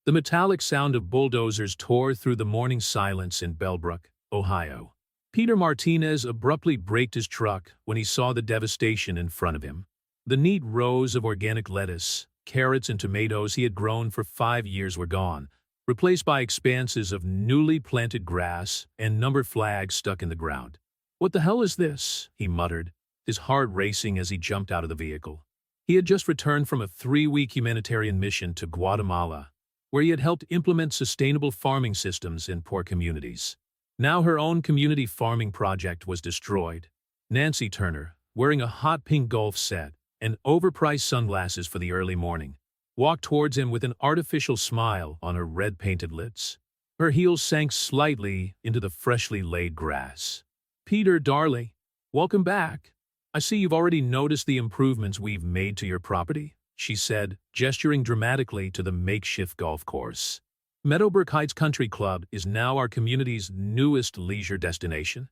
The metallic sound of bulldozers tore through the morning silence in Bellbrook, Ohio. Peter Martinez abruptly braked his truck when he saw the devastation in front of him. The neat rows of organic lettuce, carrots and tomatoes he had grown for 5 years were gone, replaced by expanses of newly planted grass and numbered flags stuck in the ground. "What the hell is this?" he muttered, his heart racing as he jumped out of the vehicle. He had just returned from a 3-week humanitarian mission to Guatemala, where he had helped implement sustainable farming systems in poor communities. Now her own community farming project was destroyed. Nancy Turner, wearing a hot pink golf set and overpriced sunglasses for the early morning, walked towards him with an artificial smile on her red-painted lips. Her heels sank slightly into the freshly laid grass. "Peter, darling, welcome back. I see you've already noticed the improvements we've made to your property," she said, gesturing dramatically to the makeshift golf course. "Meadowbrook Heights Country Club is now our community's newest leisure destination."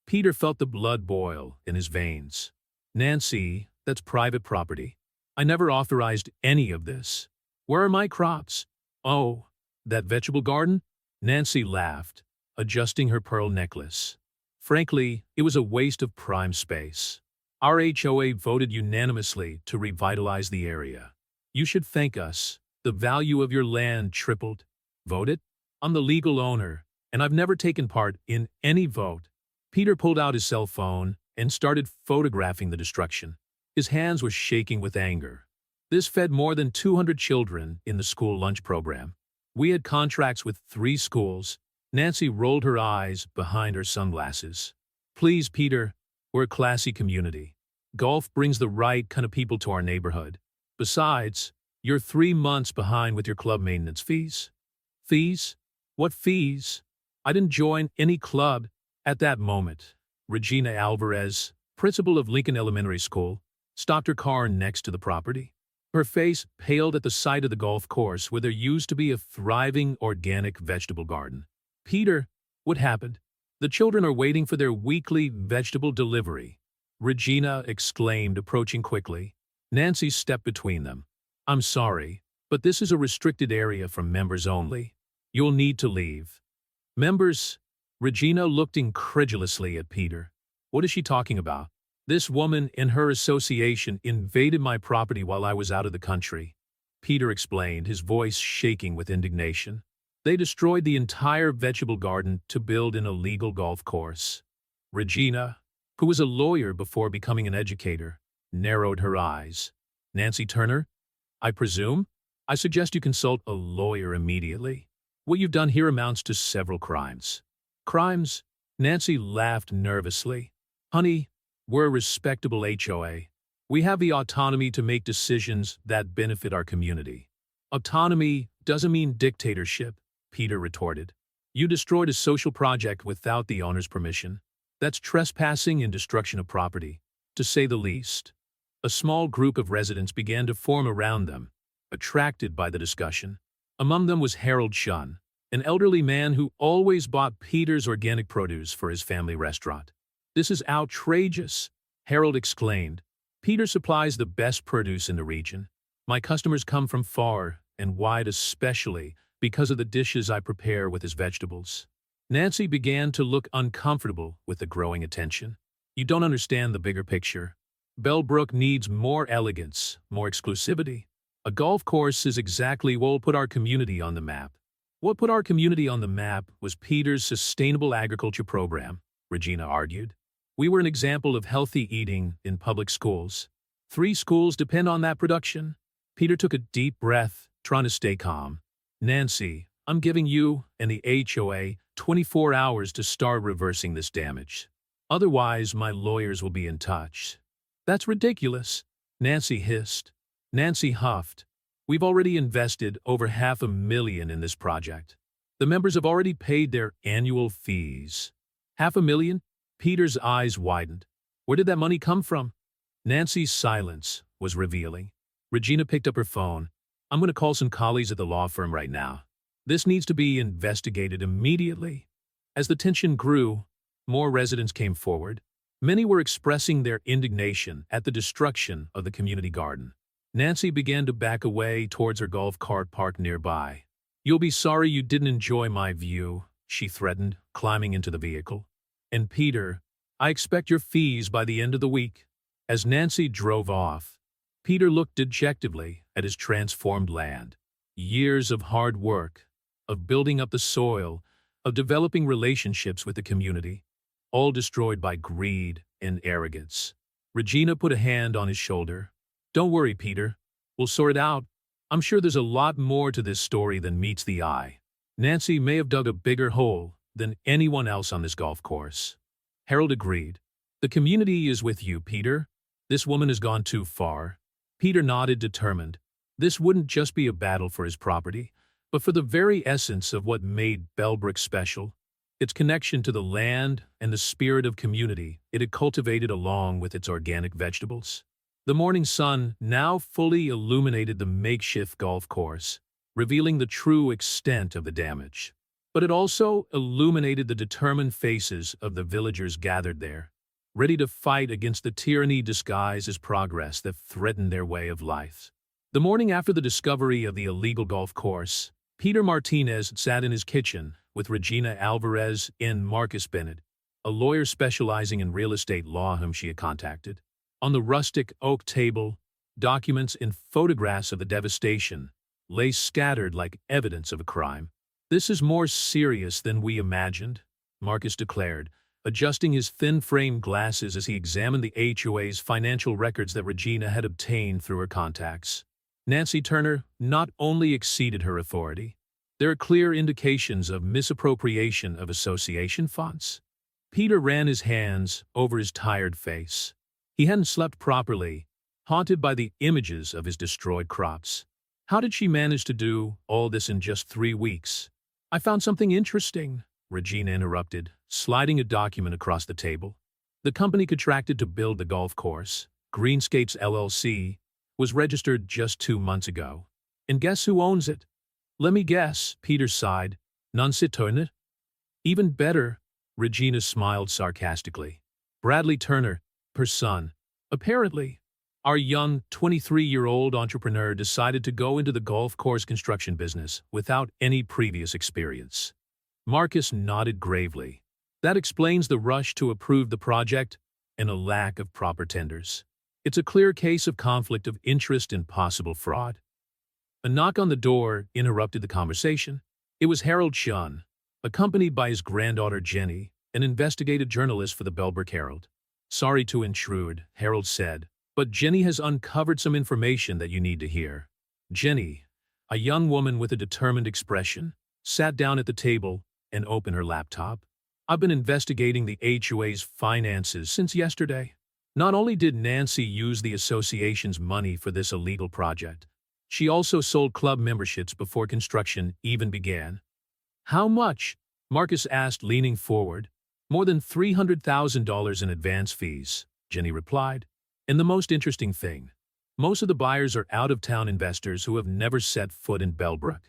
Peter felt the blood boil in his veins. "Nancy, that's private property. I never authorized any of this. Where are my crops?" "Oh, that vegetable garden?" Nancy laughed, adjusting her pearl necklace. "Frankly, it was a waste of prime space. Our HOA voted unanimously to revitalize the area. You should thank us. The value of your land tripled." "Voted? I'm the legal owner, and I've never taken part in any vote." Peter pulled out his cell phone and started photographing the destruction. His hands were shaking with anger. This fed more than 200 children in the school lunch program. "We had contracts with 3 schools. Nancy rolled her eyes behind her sunglasses. "Please, Peter, we're a classy community. Golf brings the right kind of people to our neighborhood. Besides, you're 3 months behind with your club maintenance fees." "Fees? What fees? I didn't join any club." At that moment, Regina Alvarez, principal of Lincoln Elementary School, stopped her car next to the property. Her face paled at the sight of the golf course where there used to be a thriving organic vegetable garden. "Peter, what happened?" "The children are waiting for their weekly vegetable delivery," Regina exclaimed, approaching quickly. Nancy stepped between them. "I'm sorry, but this is a restricted area for members only. You'll need to leave." "Members?" Regina looked incredulously at Peter. "What is she talking about?" "This woman and her association invaded my property while I was out of the country," Peter explained, his voice shaking with indignation. "They destroyed the entire vegetable garden to build an illegal golf course." Regina, who was a lawyer before becoming an educator, narrowed her eyes. "Nancy Turner, I presume? I suggest you consult a lawyer immediately. What you've done here amounts to several crimes." "Crimes?" Nancy laughed nervously. "Honey, we're a respectable HOA. We have the autonomy to make decisions that benefit our community." "Autonomy doesn't mean dictatorship," Peter retorted. "You destroyed a social project without the owner's permission. That's trespassing and destruction of property, to say the least." A small group of residents began to form around them, attracted by the discussion. Among them was Harold Shunn, an elderly man who always bought Peter's organic produce for his family restaurant. "This is outrageous," Harold exclaimed. "Peter supplies the best produce in the region. My customers come from far and wide, especially because of the dishes I prepare with his vegetables." Nancy began to look uncomfortable with the growing attention. "You don't understand the bigger picture. Bellbrook needs more elegance, more exclusivity. A golf course is exactly what will put our community on the map." "What put our community on the map was Peter's sustainable agriculture program," Regina argued. "We were an example of healthy eating in public schools. 3 schools depend on that production." Peter took a deep breath, trying to stay calm. "Nancy, I'm giving you and the HOA 24 hours to start reversing this damage. Otherwise, my lawyers will be in touch." "That's ridiculous," Nancy hissed. Nancy huffed. "We've already invested over $500,000 in this project. The members have already paid their annual fees." $500,000? Peter's eyes widened. Where did that money come from? Nancy's silence was revealing. Regina picked up her phone. "I'm going to call some colleagues at the law firm right now. This needs to be investigated immediately." As the tension grew, more residents came forward. Many were expressing their indignation at the destruction of the community garden. Nancy began to back away towards her golf cart parked nearby. You'll be sorry you didn't enjoy my view, she threatened, climbing into the vehicle. And Peter, I expect your fees by the end of the week. As Nancy drove off, Peter looked dejectedly at his transformed land. Years of hard work, of building up the soil, of developing relationships with the community, all destroyed by greed and arrogance. Regina put a hand on his shoulder. Don't worry, Peter. We'll sort it out. I'm sure there's a lot more to this story than meets the eye. Nancy may have dug a bigger hole than anyone else on this golf course. Harold agreed. The community is with you, Peter. This woman has gone too far. Peter nodded, determined. This wouldn't just be a battle for his property, but for the very essence of what made Bellbrook special. Its connection to the land and the spirit of community it had cultivated along with its organic vegetables. The morning sun now fully illuminated the makeshift golf course, revealing the true extent of the damage. But it also illuminated the determined faces of the villagers gathered there, ready to fight against the tyranny disguised as progress that threatened their way of life. The morning after the discovery of the illegal golf course, Peter Martinez sat in his kitchen with Regina Alvarez and Marcus Bennett, a lawyer specializing in real estate law whom she had contacted. On the rustic oak table, documents and photographs of the devastation lay scattered like evidence of a crime. This is more serious than we imagined, Marcus declared, adjusting his thin-framed glasses as he examined the HOA's financial records that Regina had obtained through her contacts. Nancy Turner not only exceeded her authority, there are clear indications of misappropriation of association funds. Peter ran his hands over his tired face. He hadn't slept properly, haunted by the images of his destroyed crops. How did she manage to do all this in just 3 weeks? I found something interesting, Regina interrupted, sliding a document across the table. The company contracted to build the golf course, Greenscapes LLC, was registered just 2 months ago. And guess who owns it? Let me guess, Peter sighed. Nancy Turner? Even better, Regina smiled sarcastically. Bradley Turner, her son. Apparently, our young 23-year-old entrepreneur decided to go into the golf course construction business without any previous experience. Marcus nodded gravely. That explains the rush to approve the project and a lack of proper tenders. It's a clear case of conflict of interest and possible fraud. A knock on the door interrupted the conversation. It was Harold Shun, accompanied by his granddaughter Jenny, an investigative journalist for the Bellbrook Herald. Sorry to intrude, Harold said, but Jenny has uncovered some information that you need to hear. Jenny, a young woman with a determined expression, sat down at the table and opened her laptop. I've been investigating the HOA's finances since yesterday. Not only did Nancy use the association's money for this illegal project, she also sold club memberships before construction even began. How much? Marcus asked, leaning forward. More than $300,000 in advance fees, Jenny replied. And the most interesting thing, most of the buyers are out-of-town investors who have never set foot in Bellbrook.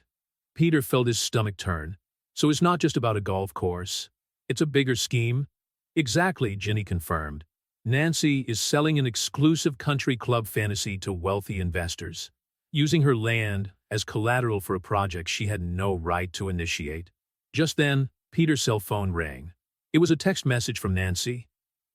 Peter felt his stomach turn. So it's not just about a golf course. It's a bigger scheme? Exactly, Jenny confirmed. Nancy is selling an exclusive country club fantasy to wealthy investors, using her land as collateral for a project she had no right to initiate. Just then, Peter's cell phone rang. It was a text message from Nancy.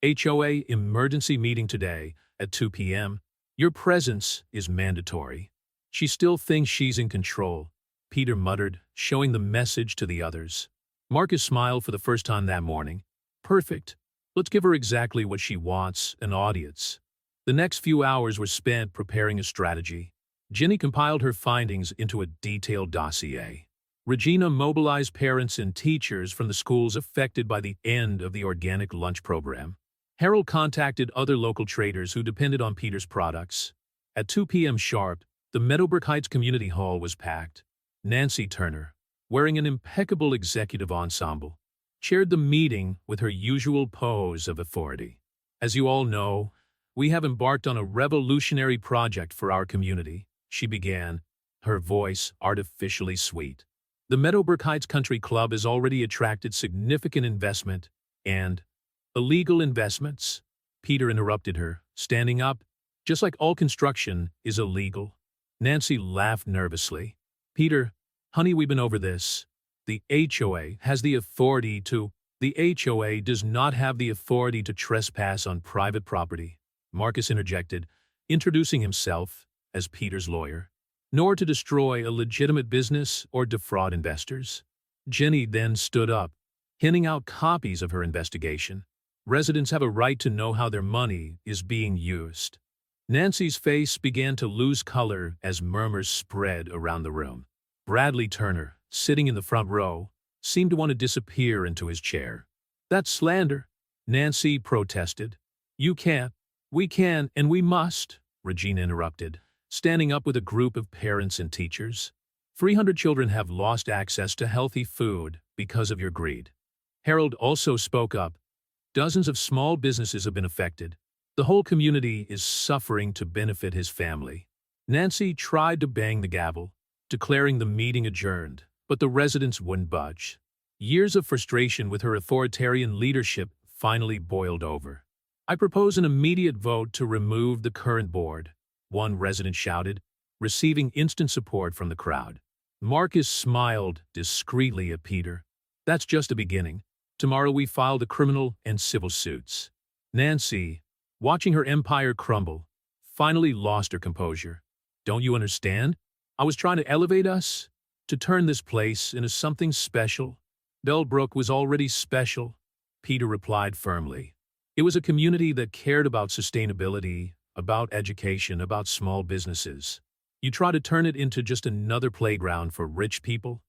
HOA emergency meeting today at 2 p.m. Your presence is mandatory. She still thinks she's in control, Peter muttered, showing the message to the others. Marcus smiled for the first time that morning. Perfect. Let's give her exactly what she wants, an audience. The next few hours were spent preparing a strategy. Jenny compiled her findings into a detailed dossier. Regina mobilized parents and teachers from the schools affected by the end of the organic lunch program. Harold contacted other local traders who depended on Peter's products. At 2 p.m. sharp, the Meadowbrook Heights Community Hall was packed. Nancy Turner, wearing an impeccable executive ensemble, chaired the meeting with her usual pose of authority. As you all know, we have embarked on a revolutionary project for our community, she began, her voice artificially sweet. The Meadowbrook Heights Country Club has already attracted significant investment and illegal investments. Peter interrupted her, standing up. Just like all construction is illegal. Nancy laughed nervously. Peter, Honey, we've been over this. The HOA has the authority to... The HOA does not have the authority to trespass on private property, Marcus interjected, introducing himself as Peter's lawyer, nor to destroy a legitimate business or defraud investors. Jenny then stood up, handing out copies of her investigation. Residents have a right to know how their money is being used. Nancy's face began to lose color as murmurs spread around the room. Bradley Turner, sitting in the front row, seemed to want to disappear into his chair. That's slander, Nancy protested. You can't. We can and we must, Regina interrupted, standing up with a group of parents and teachers. 300 children have lost access to healthy food because of your greed. Harold also spoke up. Dozens of small businesses have been affected. The whole community is suffering to benefit his family. Nancy tried to bang the gavel, declaring the meeting adjourned, but the residents wouldn't budge. Years of frustration with her authoritarian leadership finally boiled over. I propose an immediate vote to remove the current board, one resident shouted, receiving instant support from the crowd. Marcus smiled discreetly at Peter. That's just a beginning. Tomorrow we file the criminal and civil suits. Nancy, watching her empire crumble, finally lost her composure. Don't you understand? I was trying to elevate us, to turn this place into something special. Bellbrook was already special, Peter replied firmly. It was a community that cared about sustainability, about education, about small businesses. You try to turn it into just another playground for rich people?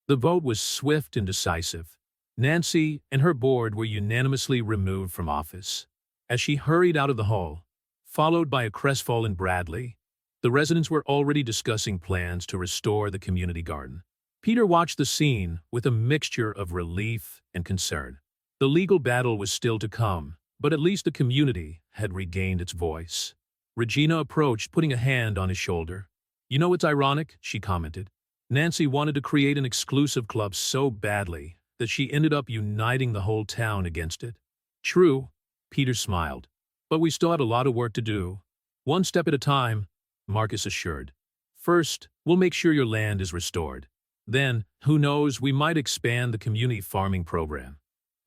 The vote was swift and decisive. Nancy and her board were unanimously removed from office. As she hurried out of the hall, followed by a crestfallen Bradley, the residents were already discussing plans to restore the community garden. Peter watched the scene with a mixture of relief and concern. The legal battle was still to come, but at least the community had regained its voice. Regina approached, putting a hand on his shoulder. You know, it's ironic, she commented. Nancy wanted to create an exclusive club so badly that she ended up uniting the whole town against it. True, Peter smiled. But we still have a lot of work to do. One step at a time, Marcus assured. First, we'll make sure your land is restored. Then, who knows, we might expand the community farming program.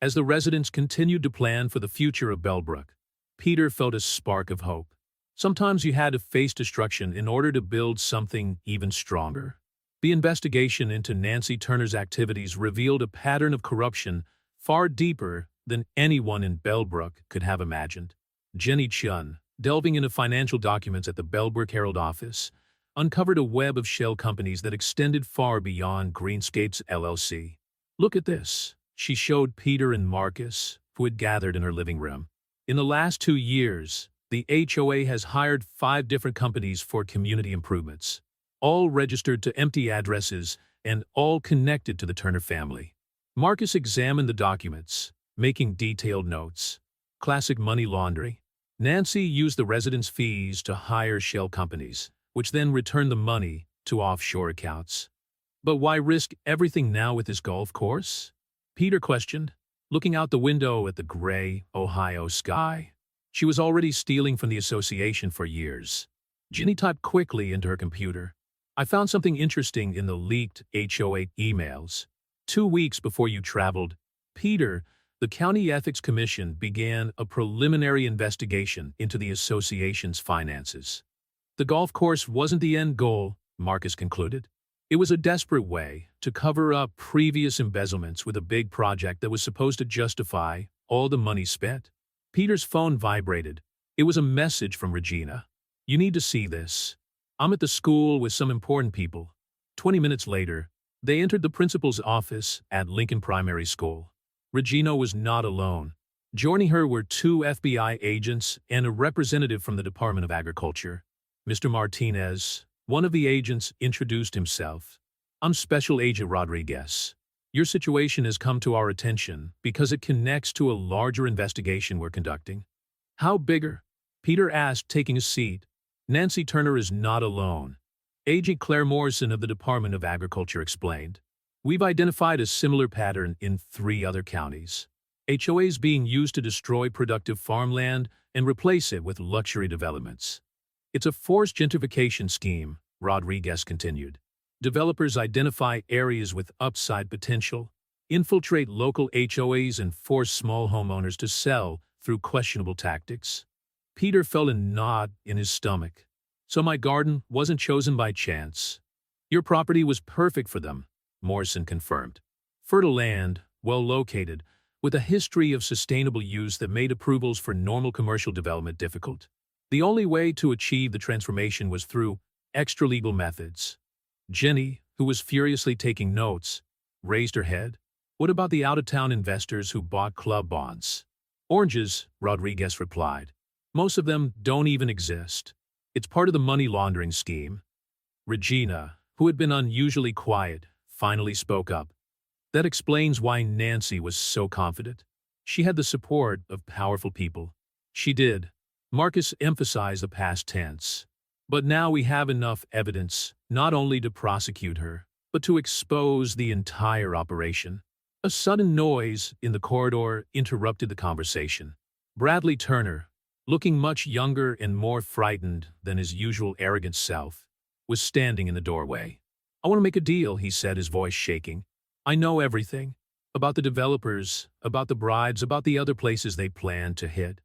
As the residents continued to plan for the future of Bellbrook, Peter felt a spark of hope. Sometimes you had to face destruction in order to build something even stronger. The investigation into Nancy Turner's activities revealed a pattern of corruption far deeper than anyone in Bellbrook could have imagined. Jenny Chun, delving into financial documents at the Bellbrook Herald office, uncovered a web of shell companies that extended far beyond Greenscapes LLC. Look at this, she showed Peter and Marcus, who had gathered in her living room. In the last 2 years, the HOA has hired 5 different companies for community improvements, all registered to empty addresses and all connected to the Turner family. Marcus examined the documents, making detailed notes. Classic money laundering. Nancy used the residents' fees to hire shell companies, which then returned the money to offshore accounts. But why risk everything now with this golf course? Peter questioned, looking out the window at the gray Ohio sky. She was already stealing from the association for years. Jenny typed quickly into her computer. I found something interesting in the leaked HOA emails. 2 weeks before you traveled, Peter, the County Ethics Commission began a preliminary investigation into the association's finances. The golf course wasn't the end goal, Marcus concluded. It was a desperate way to cover up previous embezzlements with a big project that was supposed to justify all the money spent. Peter's phone vibrated. It was a message from Regina. You need to see this. I'm at the school with some important people. 20 minutes later, they entered the principal's office at Lincoln Primary School. Regina was not alone. Joining her were 2 FBI agents and a representative from the Department of Agriculture. Mr. Martinez, one of the agents, introduced himself. I'm Special Agent Rodriguez. Your situation has come to our attention because it connects to a larger investigation we're conducting. How bigger? Peter asked, taking a seat. Nancy Turner is not alone. Agent Claire Morrison of the Department of Agriculture explained. We've identified a similar pattern in 3 other counties. HOAs being used to destroy productive farmland and replace it with luxury developments. It's a forced gentrification scheme, Rodriguez continued. Developers identify areas with upside potential, infiltrate local HOAs, and force small homeowners to sell through questionable tactics. Peter felt a knot in his stomach. So my garden wasn't chosen by chance. Your property was perfect for them, Morrison confirmed. Fertile land, well located, with a history of sustainable use that made approvals for normal commercial development difficult. The only way to achieve the transformation was through extra-legal methods. Jenny, who was furiously taking notes, raised her head. What about the out-of-town investors who bought club bonds? Oranges, Rodriguez replied. Most of them don't even exist. It's part of the money laundering scheme. Regina, who had been unusually quiet, finally spoke up. That explains why Nancy was so confident. She had the support of powerful people. She did. Marcus emphasized the past tense. But now we have enough evidence, not only to prosecute her, but to expose the entire operation. A sudden noise in the corridor interrupted the conversation. Bradley Turner, looking much younger and more frightened than his usual arrogant self, was standing in the doorway. I want to make a deal, he said, his voice shaking. I know everything. About the developers, about the brides, about the other places they planned to hit.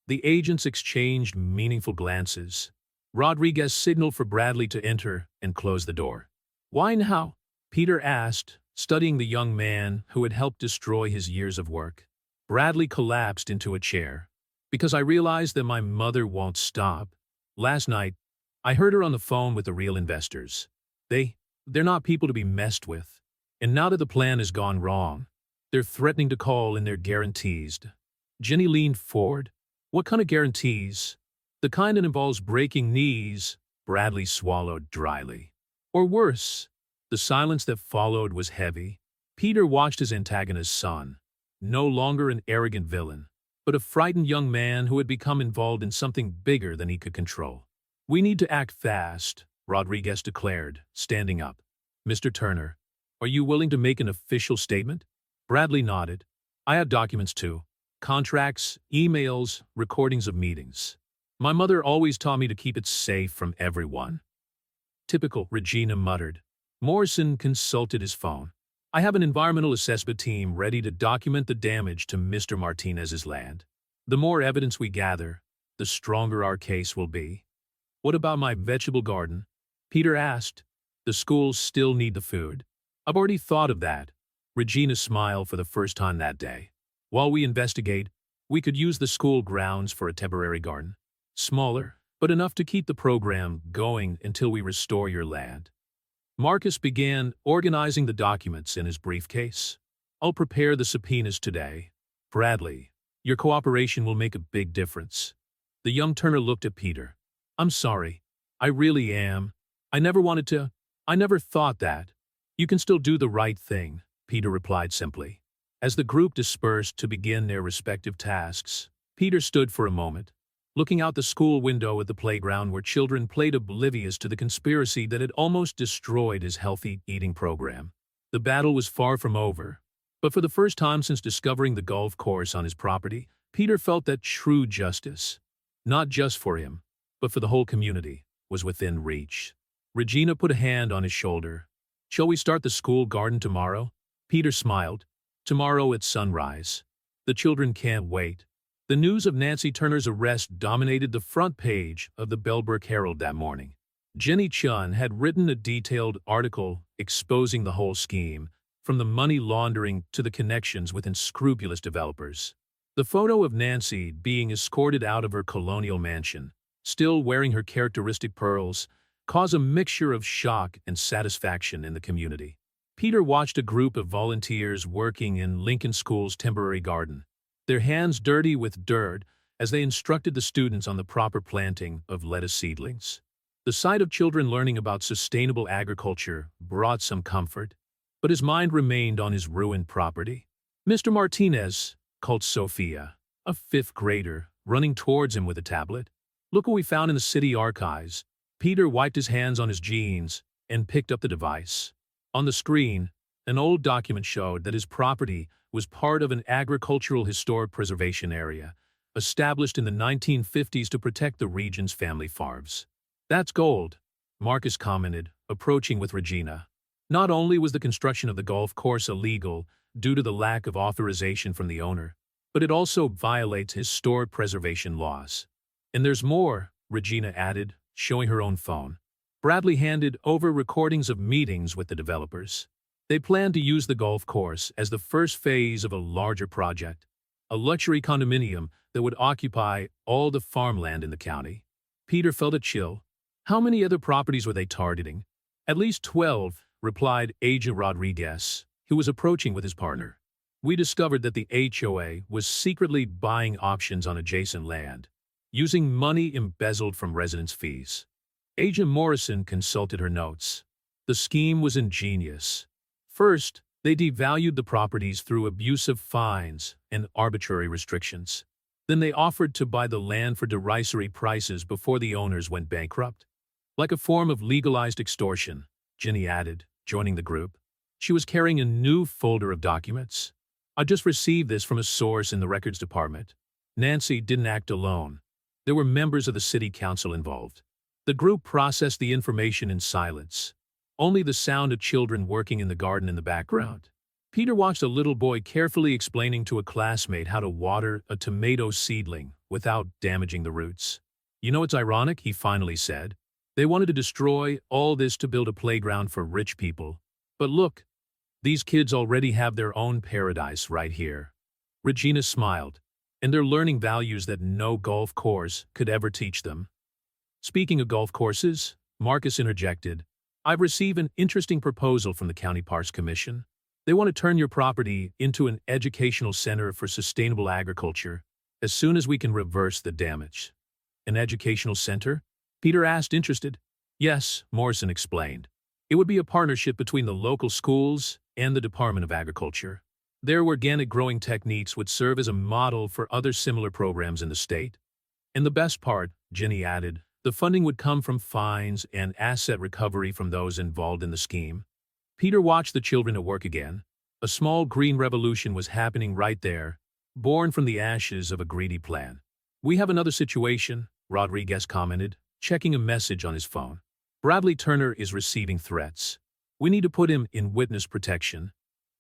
The agents exchanged meaningful glances. Rodriguez signaled for Bradley to enter and close the door. Why now? Peter asked, studying the young man who had helped destroy his years of work. Bradley collapsed into a chair. Because I realized that my mother won't stop. Last night, I heard her on the phone with the real investors. They're not people to be messed with. And now that the plan has gone wrong, they're threatening to call in their guarantees. Jenny leaned forward. What kind of guarantees? The kind that involves breaking knees, Bradley swallowed dryly. Or worse. The silence that followed was heavy. Peter watched his antagonist's son, no longer an arrogant villain, but a frightened young man who had become involved in something bigger than he could control. We need to act fast, Rodriguez declared, standing up. Mr. Turner, are you willing to make an official statement? Bradley nodded. I have documents too. Contracts, emails, recordings of meetings. My mother always taught me to keep it safe from everyone. Typical, Regina muttered. Morrison consulted his phone. I have an environmental assessment team ready to document the damage to Mr. Martinez's land. The more evidence we gather, the stronger our case will be. What about my vegetable garden? Peter asked. The schools still need the food. I've already thought of that. Regina smiled for the first time that day. While we investigate, we could use the school grounds for a temporary garden. Smaller, but enough to keep the program going until we restore your land. Marcus began organizing the documents in his briefcase. I'll prepare the subpoenas today. Bradley, your cooperation will make a big difference. The young Turner looked at Peter. I'm sorry. I really am. I never thought that. You can still do the right thing, Peter replied simply. As the group dispersed to begin their respective tasks, Peter stood for a moment, looking out the school window at the playground where children played oblivious to the conspiracy that had almost destroyed his healthy eating program. The battle was far from over, but for the first time since discovering the golf course on his property, Peter felt that true justice, not just for him, but for the whole community, was within reach. Regina put a hand on his shoulder. Shall we start the school garden tomorrow? Peter smiled. Tomorrow at sunrise. The children can't wait. The news of Nancy Turner's arrest dominated the front page of the Bellbrook Herald that morning. Jenny Chun had written a detailed article exposing the whole scheme, from the money laundering to the connections with unscrupulous developers. The photo of Nancy being escorted out of her colonial mansion, still wearing her characteristic pearls, caused a mixture of shock and satisfaction in the community. Peter watched a group of volunteers working in Lincoln School's temporary garden, their hands dirty with dirt as they instructed the students on the proper planting of lettuce seedlings. The sight of children learning about sustainable agriculture brought some comfort, but his mind remained on his ruined property. Mr. Martinez, called Sophia, a fifth grader, running towards him with a tablet. Look what we found in the city archives. Peter wiped his hands on his jeans and picked up the device. On the screen, an old document showed that his property was part of an agricultural historic preservation area, established in the 1950s to protect the region's family farms. That's gold, Marcus commented, approaching with Regina. Not only was the construction of the golf course illegal due to the lack of authorization from the owner, but it also violates historic preservation laws. And there's more, Regina added, showing her own phone. Bradley handed over recordings of meetings with the developers. They planned to use the golf course as the first phase of a larger project, a luxury condominium that would occupy all the farmland in the county. Peter felt a chill. How many other properties were they targeting? At least 12, replied Agent Rodriguez, who was approaching with his partner. We discovered that the HOA was secretly buying options on adjacent land, using money embezzled from residents' fees. Agent Morrison consulted her notes. The scheme was ingenious. First, they devalued the properties through abusive fines and arbitrary restrictions. Then they offered to buy the land for derisory prices before the owners went bankrupt. Like a form of legalized extortion, Ginny added, joining the group. She was carrying a new folder of documents. I just received this from a source in the records department. Nancy didn't act alone. There were members of the city council involved. The group processed the information in silence. Only the sound of children working in the garden in the background. Peter watched a little boy carefully explaining to a classmate how to water a tomato seedling without damaging the roots. You know, it's ironic, he finally said. They wanted to destroy all this to build a playground for rich people. But look, these kids already have their own paradise right here. Regina smiled, and they're learning values that no golf course could ever teach them. Speaking of golf courses, Marcus interjected, I've received an interesting proposal from the County Parks Commission. They want to turn your property into an educational center for sustainable agriculture as soon as we can reverse the damage. An educational center? Peter asked, interested. Yes, Morrison explained. It would be a partnership between the local schools and the Department of Agriculture. Their organic growing techniques would serve as a model for other similar programs in the state. And the best part, Ginny added, the funding would come from fines and asset recovery from those involved in the scheme. Peter watched the children at work again. A small green revolution was happening right there, born from the ashes of a greedy plan. We have another situation, Rodriguez commented, checking a message on his phone. Bradley Turner is receiving threats. We need to put him in witness protection.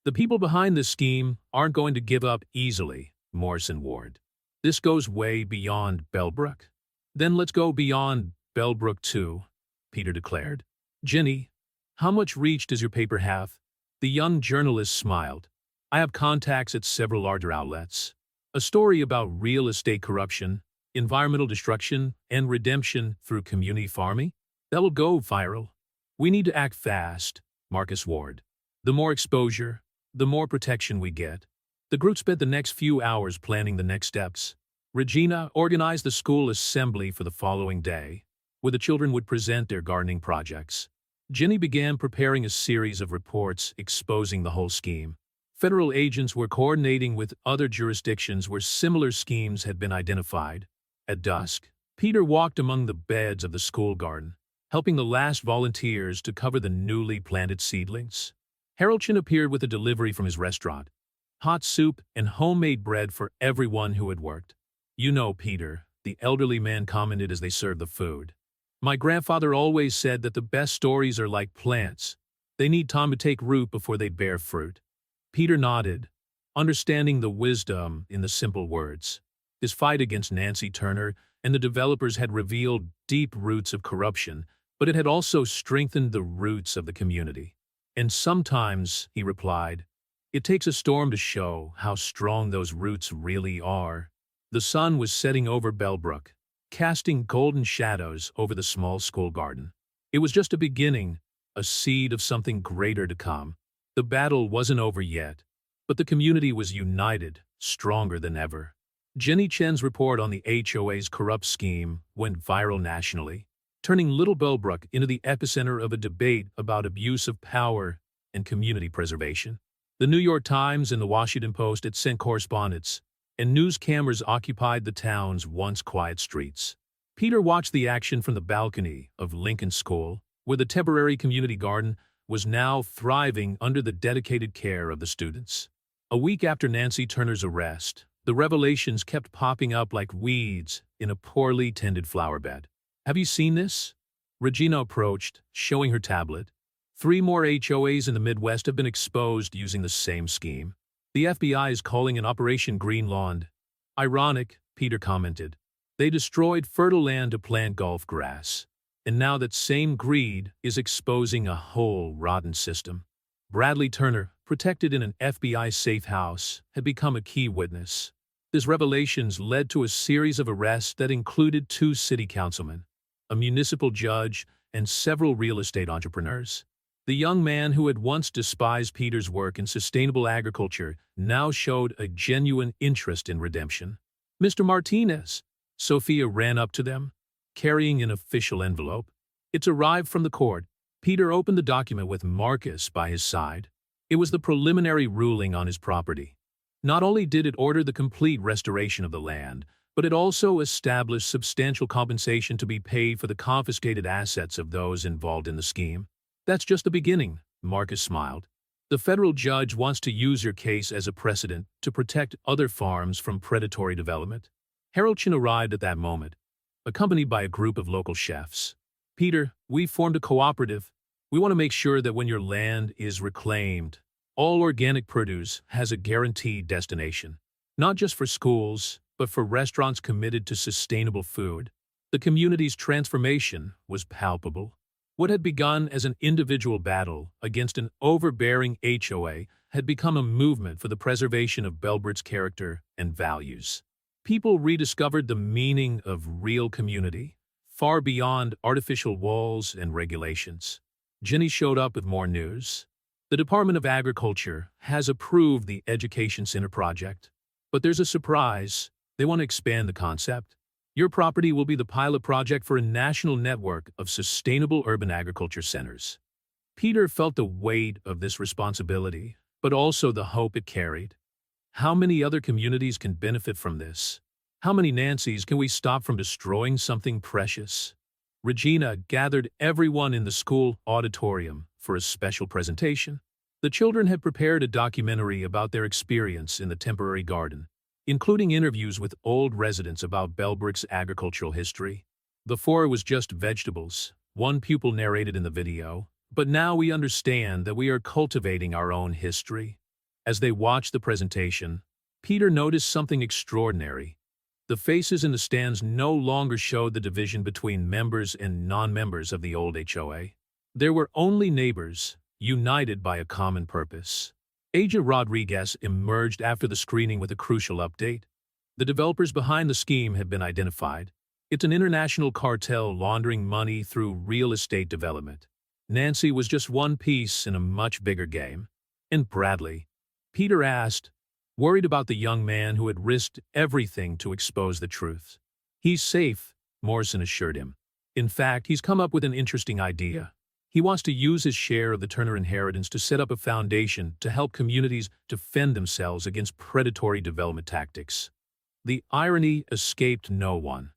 The people behind this scheme aren't going to give up easily, Morrison warned. This goes way beyond Bellbrook. Then let's go beyond Bellbrook too, Peter declared. Ginny, how much reach does your paper have? The young journalist smiled. I have contacts at several larger outlets. A story about real estate corruption, environmental destruction, and redemption through community farming? That will go viral. We need to act fast, Marcus warned. The more exposure, the more protection we get. The group spent the next few hours planning the next steps. Regina organized the school assembly for the following day, where the children would present their gardening projects. Ginny began preparing a series of reports exposing the whole scheme. Federal agents were coordinating with other jurisdictions where similar schemes had been identified. At dusk, Peter walked among the beds of the school garden, helping the last volunteers to cover the newly planted seedlings. Harold Chin appeared with a delivery from his restaurant. Hot soup and homemade bread for everyone who had worked. You know, Peter, the elderly man commented as they served the food. My grandfather always said that the best stories are like plants. They need time to take root before they bear fruit. Peter nodded, understanding the wisdom in the simple words. His fight against Nancy Turner and the developers had revealed deep roots of corruption, but it had also strengthened the roots of the community. And sometimes, he replied, it takes a storm to show how strong those roots really are. The sun was setting over Bellbrook, casting golden shadows over the small school garden. It was just a beginning, a seed of something greater to come. The battle wasn't over yet, but the community was united, stronger than ever. Jenny Chen's report on the HOA's corrupt scheme went viral nationally, turning Little Bellbrook into the epicenter of a debate about abuse of power and community preservation. The New York Times and the Washington Post had sent correspondents, and news cameras occupied the town's once quiet streets. Peter watched the action from the balcony of Lincoln School, where the temporary community garden was now thriving under the dedicated care of the students. A week after Nancy Turner's arrest, the revelations kept popping up like weeds in a poorly tended flower bed. Have you seen this? Regina approached, showing her tablet. 3 more HOAs in the Midwest have been exposed using the same scheme. The FBI is calling it Operation Green Lawn. Ironic, Peter commented. They destroyed fertile land to plant golf grass. And now that same greed is exposing a whole rotten system. Bradley Turner, protected in an FBI safe house, had become a key witness. His revelations led to a series of arrests that included 2 city councilmen, a municipal judge, and several real estate entrepreneurs. The young man who had once despised Peter's work in sustainable agriculture now showed a genuine interest in redemption. "Mr. Martinez," Sophia ran up to them, carrying an official envelope. "It's arrived from the court." Peter opened the document with Marcus by his side. It was the preliminary ruling on his property. Not only did it order the complete restoration of the land, but it also established substantial compensation to be paid for the confiscated assets of those involved in the scheme. "That's just the beginning," Marcus smiled. "The federal judge wants to use your case as a precedent to protect other farms from predatory development." Harold Chin arrived at that moment, accompanied by a group of local chefs. "Peter, we formed a cooperative. We want to make sure that when your land is reclaimed, all organic produce has a guaranteed destination. Not just for schools, but for restaurants committed to sustainable food." The community's transformation was palpable. What had begun as an individual battle against an overbearing HOA had become a movement for the preservation of Bellbrook's character and values. People rediscovered the meaning of real community, far beyond artificial walls and regulations. Jenny showed up with more news. The Department of Agriculture has approved the Education Center project. But there's a surprise. They want to expand the concept. Your property will be the pilot project for a national network of sustainable urban agriculture centers. Peter felt the weight of this responsibility, but also the hope it carried. How many other communities can benefit from this? How many Nancys can we stop from destroying something precious? Regina gathered everyone in the school auditorium for a special presentation. The children had prepared a documentary about their experience in the temporary garden, including interviews with old residents about Bellbrook's agricultural history. Before it was just vegetables, one pupil narrated in the video, but now we understand that we are cultivating our own history. As they watched the presentation, Peter noticed something extraordinary. The faces in the stands no longer showed the division between members and non-members of the old HOA. There were only neighbors, united by a common purpose. Aja Rodriguez emerged after the screening with a crucial update. The developers behind the scheme have been identified. It's an international cartel laundering money through real estate development. Nancy was just one piece in a much bigger game. And Bradley? Peter asked, worried about the young man who had risked everything to expose the truth. "He's safe," Morrison assured him. "In fact, he's come up with an interesting idea. He wants to use his share of the Turner inheritance to set up a foundation to help communities defend themselves against predatory development tactics." The irony escaped no one.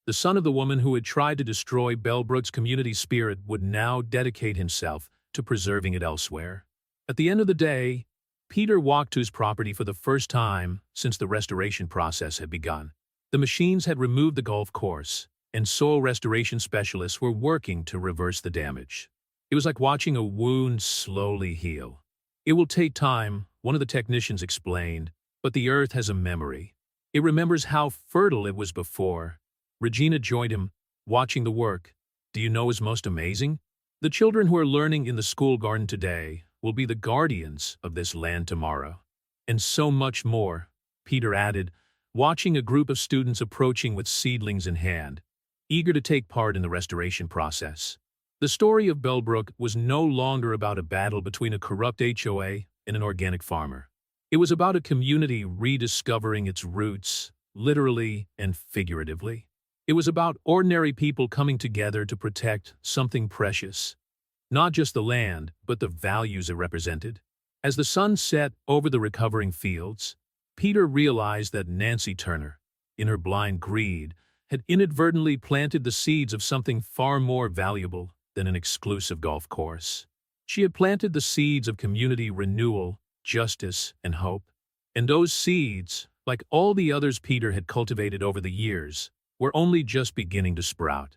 The son of the woman who had tried to destroy Bellbrook's community spirit would now dedicate himself to preserving it elsewhere. At the end of the day, Peter walked to his property for the first time since the restoration process had begun. The machines had removed the golf course, and soil restoration specialists were working to reverse the damage. It was like watching a wound slowly heal. "It will take time," one of the technicians explained, "but the earth has a memory. It remembers how fertile it was before." Regina joined him, watching the work. "Do you know what's most amazing? The children who are learning in the school garden today will be the guardians of this land tomorrow." "And so much more," Peter added, watching a group of students approaching with seedlings in hand, eager to take part in the restoration process. The story of Bellbrook was no longer about a battle between a corrupt HOA and an organic farmer. It was about a community rediscovering its roots, literally and figuratively. It was about ordinary people coming together to protect something precious. Not just the land, but the values it represented. As the sun set over the recovering fields, Peter realized that Nancy Turner, in her blind greed, had inadvertently planted the seeds of something far more valuable than an exclusive golf course. She had planted the seeds of community renewal, justice, and hope. And those seeds, like all the others Peter had cultivated over the years, were only just beginning to sprout.